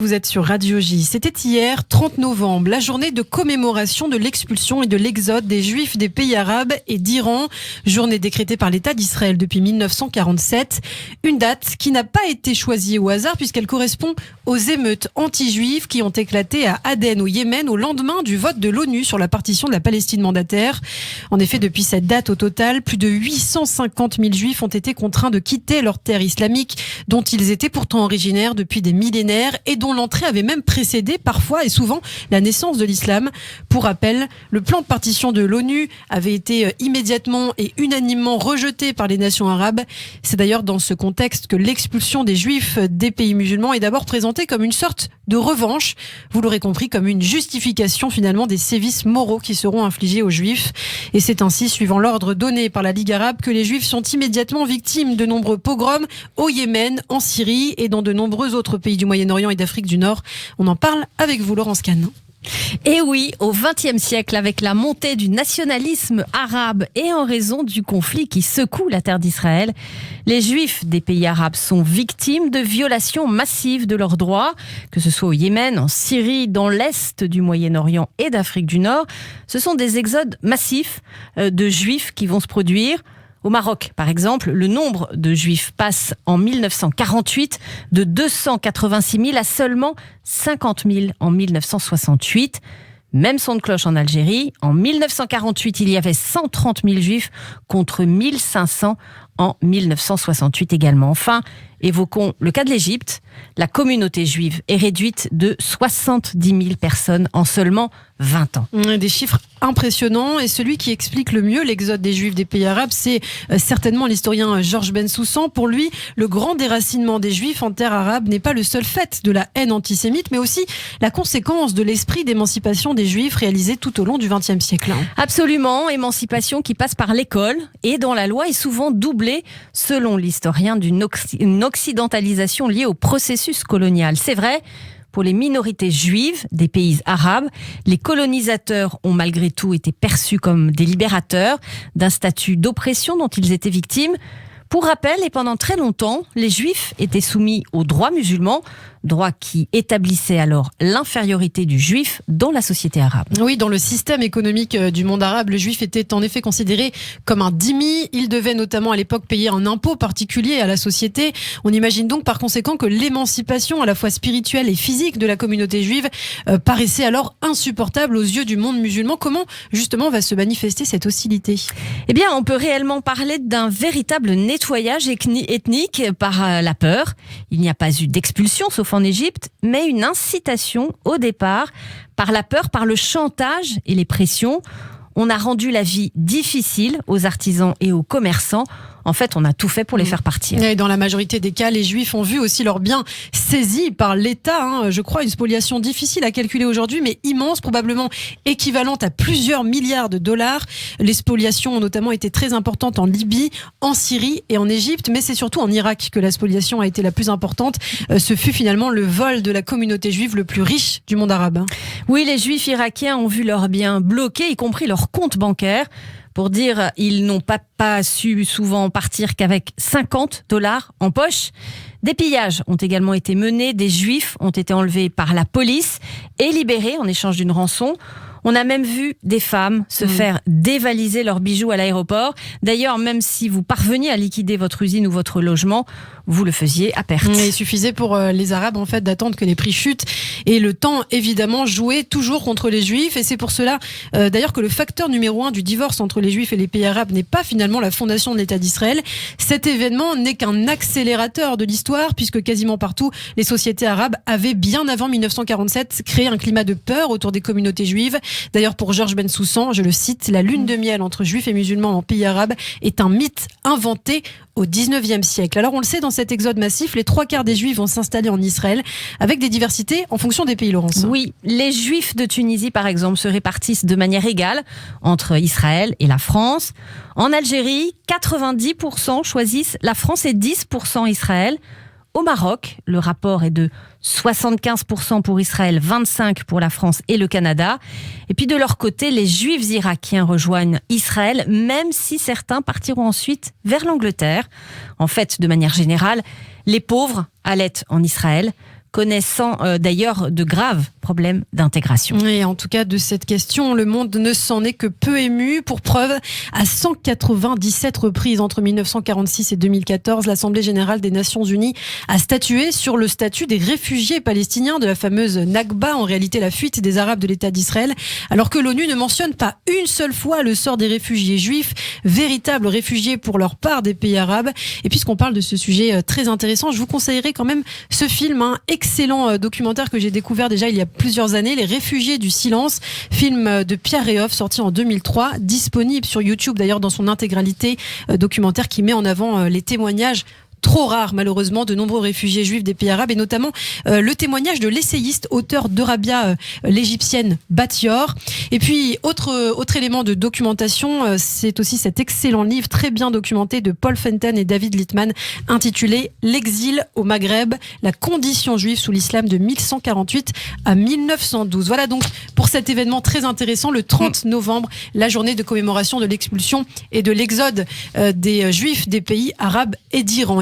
Vous êtes sur Radio J. C'était hier, 30 novembre, la journée de commémoration de l'expulsion et de l'exode des Juifs des pays arabes et d'Iran. Journée décrétée par l'État d'Israël depuis 1947. Une date qui n'a pas été choisie au hasard puisqu'elle correspond aux émeutes anti-juives qui ont éclaté à Aden, au Yémen, au lendemain du vote de l'ONU sur la partition de la Palestine mandataire. En effet, depuis cette date, au total, plus de 850 000 Juifs ont été contraints de quitter leur terre islamique, dont ils étaient pourtant originaires depuis des millénaires et dont l'entrée avait même précédé parfois et souvent la naissance de l'islam. Pour rappel, le plan de partition de l'ONU avait été immédiatement et unanimement rejeté par les nations arabes. C'est d'ailleurs dans ce contexte que l'expulsion des Juifs des pays musulmans est d'abord présentée comme une sorte de revanche. Vous l'aurez compris, comme une justification finalement des sévices moraux qui seront infligés aux Juifs. Et c'est ainsi, suivant l'ordre donné par la Ligue arabe, que les Juifs sont immédiatement victimes de nombreux pogroms au Yémen, en Syrie et dans de nombreux autres pays du Moyen-Orient et d'Afrique du Nord. On en parle avec vous, Laurence Kahn. Et oui, au XXe siècle, avec la montée du nationalisme arabe et en raison du conflit qui secoue la terre d'Israël, les Juifs des pays arabes sont victimes de violations massives de leurs droits, que ce soit au Yémen, en Syrie, dans l'Est du Moyen-Orient et d'Afrique du Nord. Ce sont des exodes massifs de Juifs qui vont se produire. Au Maroc, par exemple, le nombre de Juifs passe en 1948 de 286 000 à seulement 50 000 en 1968. Même son de cloche en Algérie. En 1948, il y avait 130 000 Juifs contre 1 500 en 1968 également. Enfin, évoquons le cas de l'Égypte. La communauté juive est réduite de 70 000 personnes en seulement 20 ans. Des chiffres impressionnants, et celui qui explique le mieux l'exode des Juifs des pays arabes, c'est certainement l'historien Georges Bensoussan. Pour lui, le grand déracinement des Juifs en terre arabe n'est pas le seul fait de la haine antisémite, mais aussi la conséquence de l'esprit d'émancipation des Juifs réalisé tout au long du XXe siècle. Absolument, émancipation qui passe par l'école et dans la loi est souvent doublée, selon l'historien, d'une occidentalisation liée au processus colonial. C'est vrai, pour les minorités juives des pays arabes, les colonisateurs ont malgré tout été perçus comme des libérateurs d'un statut d'oppression dont ils étaient victimes. Pour rappel, et pendant très longtemps, les Juifs étaient soumis au droit musulman, droit qui établissait alors l'infériorité du Juif dans la société arabe. Oui, dans le système économique du monde arabe, le Juif était en effet considéré comme un dhimmi. Il devait notamment à l'époque payer un impôt particulier à la société. On imagine donc par conséquent que l'émancipation à la fois spirituelle et physique de la communauté juive paraissait alors insupportable aux yeux du monde musulman. Comment justement va se manifester cette hostilité ? Eh bien, on peut réellement parler d'un véritable nettoyage ethnique par la peur. Il n'y a pas eu d'expulsion, sauf en Égypte, mais une incitation au départ par la peur, par le chantage et les pressions. On a rendu la vie difficile aux artisans et aux commerçants. En fait, on a tout fait pour les faire partir. Et dans la majorité des cas, les Juifs ont vu aussi leurs biens saisis par l'État. Je crois une spoliation difficile à calculer aujourd'hui, mais immense, probablement équivalente à plusieurs milliards de dollars. Les spoliations ont notamment été très importantes en Libye, en Syrie et en Égypte, mais c'est surtout en Irak que la spoliation a été la plus importante. Ce fut finalement le vol de la communauté juive le plus riche du monde arabe. Oui, les Juifs irakiens ont vu leurs biens bloqués, y compris leurs comptes bancaires. Pour dire, ils n'ont pas su souvent partir qu'avec 50 $ en poche. Des pillages ont également été menés, des Juifs ont été enlevés par la police et libérés en échange d'une rançon. On a même vu des femmes se faire dévaliser leurs bijoux à l'aéroport. D'ailleurs, même si vous parveniez à liquider votre usine ou votre logement, vous le faisiez à perte. Il suffisait pour les Arabes en fait d'attendre que les prix chutent et le temps évidemment jouait toujours contre les Juifs, et c'est pour cela d'ailleurs que le facteur numéro 1 du divorce entre les Juifs et les pays arabes n'est pas finalement la fondation de l'État d'Israël. Cet événement n'est qu'un accélérateur de l'histoire puisque quasiment partout les sociétés arabes avaient bien avant 1947 créé un climat de peur autour des communautés juives. D'ailleurs pour Georges Bensoussan, je le cite, la lune de miel entre Juifs et musulmans en pays arabes est un mythe inventé au 19e siècle. Alors on le sait, dans cet exode massif, les 3/4 des Juifs vont s'installer en Israël avec des diversités en fonction des pays, Laurence. Oui, les Juifs de Tunisie, par exemple, se répartissent de manière égale entre Israël et la France. En Algérie, 90% choisissent la France et 10% Israël. Au Maroc, le rapport est de 75% pour Israël, 25% pour la France et le Canada. Et puis de leur côté, les Juifs irakiens rejoignent Israël, même si certains partiront ensuite vers l'Angleterre. En fait, de manière générale, les pauvres allaient en Israël, connaissant d'ailleurs de graves problèmes d'intégration. Et en tout cas, de cette question, le monde ne s'en est que peu ému. Pour preuve, à 197 reprises entre 1946 et 2014, l'Assemblée générale des Nations unies a statué sur le statut des réfugiés palestiniens, de la fameuse Nakba, en réalité la fuite des Arabes de l'État d'Israël, alors que l'ONU ne mentionne pas une seule fois le sort des réfugiés juifs, véritables réfugiés pour leur part des pays arabes. Et puisqu'on parle de ce sujet très intéressant, je vous conseillerais quand même ce film, un excellent documentaire que j'ai découvert déjà il y a plusieurs années, Les réfugiés du silence, film de Pierre Réhoff, sorti en 2003, disponible sur YouTube d'ailleurs dans son intégralité, documentaire qui met en avant les témoignages trop rare malheureusement de nombreux réfugiés juifs des pays arabes, et notamment le témoignage de l'essayiste auteur d'Eurabia, l'égyptienne Batior. Et puis autre élément de documentation, c'est aussi cet excellent livre très bien documenté de Paul Fenton et David Littman intitulé L'exil au Maghreb, la condition juive sous l'islam de 1148 à 1912. Voilà donc pour cet événement très intéressant, le 30 novembre, la journée de commémoration de l'expulsion et de l'exode des juifs des pays arabes et d'Iran.